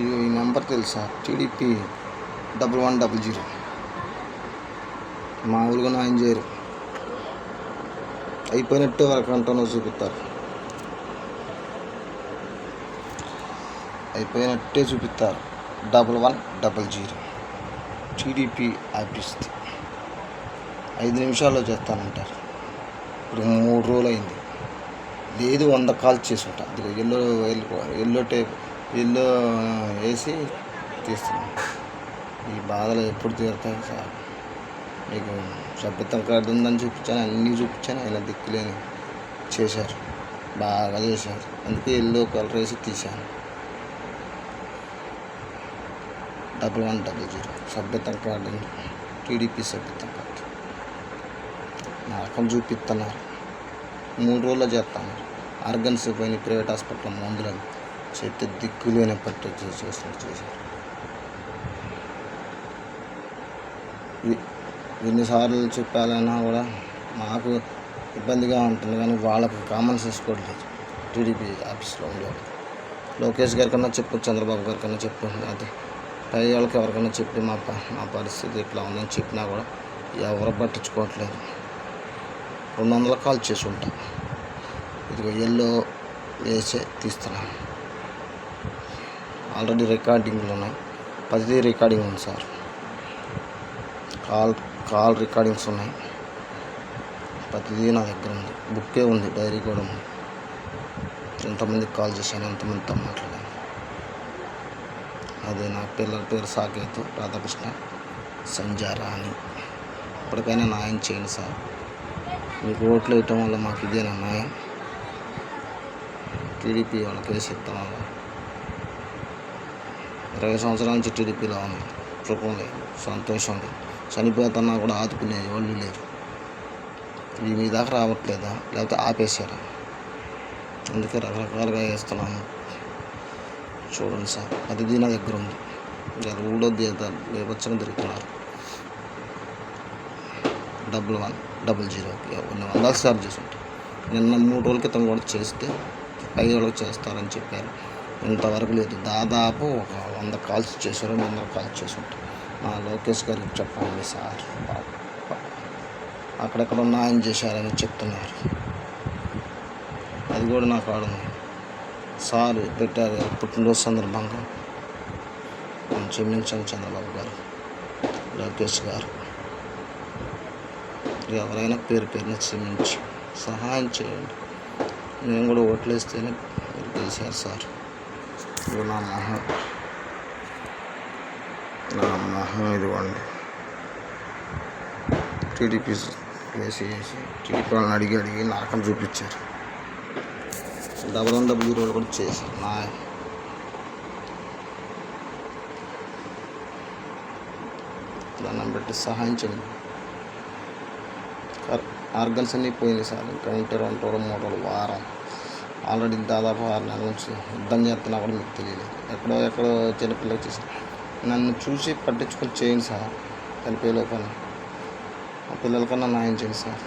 ఇది ఈ నెంబర్ తెలుసా? టీడీపీ 1100. మామూలుగా న్యాయం చేయరు. అయిపోయినట్టే వాళ్ళ కంటలో చూపిస్తారు. అయిపోయినట్టే చూపిస్తారు. 1100 టీడీపీ ఆఫీస్ది 5 నిమిషాల్లో చేస్తానంటారు. ఇప్పుడు 3 రోజులు అయింది. లేదు 100 కాల్స్ చేసి ఉంటా. అది ఎల్లో వేసి తీస్తున్నాం. ఈ బాధలు ఎప్పుడు తీరుతాయి సార్? మీకు సభ్యత్వం కార్డు ఉందని చూపించాను, అన్నీ చూపించాను. ఆయన దిక్కులేని చేశారు, బాగా చేశారు. అందుకే ఎల్లో కలర్ వేసి తీశాను. 1100 సభ్యత్వం కార్డు ఉంది. టీడీపీ సభ్యత్వం కార్డు నరకం చూపిస్తున్నారు. 3 రోజుల్లో చేస్తాను. ఆర్గన్స్ పోయిన ప్రైవేట్ హాస్పిటల్ మందులని చెట్టు దిక్కులేని పట్టు చేసినట్టు చేశారు. ఎన్నిసార్లు చెప్పాలన్నా కూడా మాకు ఇబ్బందిగా ఉంటుంది, కానీ వాళ్ళకు కామన్ సెన్స్ కూడా లేదు. టీడీపీ ఆఫీస్లో ఉండేవాళ్ళు లోకేష్ గారి కన్నా చెప్పు, చంద్రబాబు గారి కన్నా చెప్పు, అది పై వాళ్ళకి ఎవరికైనా చెప్పి మా పరిస్థితి ఇట్లా ఉందని చెప్పినా కూడా ఎవరు పట్టించుకోవట్లేదు. 200 కాల్ చేసి ఉంటా. ఇదిగో ఎల్లో వేసే తీస్తున్నాను. ఆల్రెడీ రికార్డింగ్లు ఉన్నాయి. 10 రికార్డింగ్ ఉంది సార్. కాల్ రికార్డింగ్స్ ఉన్నాయి. ప్రతిదీ నా దగ్గర ఉంది. బుక్కే ఉంది, డైరీ కూడా ఉంది. ఎంతమందికి కాల్ చేశాను, ఎంతమందితో మాట్లాడాను. అదే నా పిల్లల పేరు సాకేతు, రాధాకృష్ణ, సంజారాణి. ఇప్పటికైనా న్యాయం చేయండి సార్. మీకు ఓట్లు వేయటం వల్ల మాకు ఇదేనా న్యాయం? టీడీపీ వాళ్ళకి వేసి ఇస్తాం వల్ల 20 సంవత్సరాల నుంచి టీడీపీలో ఉంది. సుఖం లేదు, సంతోషం లేదు. చనిపోతున్నా కూడా ఆదుకునే వాళ్ళు లేరు. ఇది మీ దాకా రావట్లేదా, లేకపోతే ఆపేశారా? అందుకే రకరకాలుగా వేస్తున్నాను. చూడండి సార్, అది నా దగ్గర ఉంది. ఊళ్ళో బేబచ్చని తిరుగుతున్నారు. 1100 కొన్ని 100 సార్లు చేసి ఉంటాయి. నిన్న 3 రోజుల క్రితం కూడా చేస్తే 5 రోజులకు చేస్తారని చెప్పారు. ఇంతవరకు లేదు. దాదాపు ఒక 100 కాల్స్ చేశారు, 200 కాల్స్ చేసి ఉంటాయి. మా లోకేష్ గారికి చెప్పండి సార్, అక్కడెక్కడ న్యాయం చేశారని చెప్తున్నారు. అది కూడా నాకు ఆడుంది సార్. పెట్టారు పుట్టినరోజు సందర్భంగా. క్షమించండి చంద్రబాబు గారు, లోకేష్ గారు. ఎవరైనా పేరున క్షమించి సహాయం చేయండి. నేను కూడా ఓట్లేస్తేనే మీరు గెలిచారు సార్. ఇది నా మొహం ఇదివ్వండి. టీడీపీ వేసి టీడీపీ వాళ్ళని అడిగి నరకం చూపించారు. 1100 కూడా చేశారు. దండం పెట్టి సహాయం చేయండి. ఆర్గన్స్ అన్నీ పోయింది సార్. ఇంకా ఉంటే 2 రోజులు 3 రోజులు వారం. ఆల్రెడీ దాదాపు 6 నెలల నుంచి యుద్ధం చేస్తున్నా కూడా మీకు తెలియలేదు. ఎక్కడో చిన్నపిల్లలు చేశారు. నన్ను చూసి పట్టించుకొని చేయండి సార్. చనిపోయే లోపల ఆ పిల్లలకన్నా న్యాయం చేయండి సార్.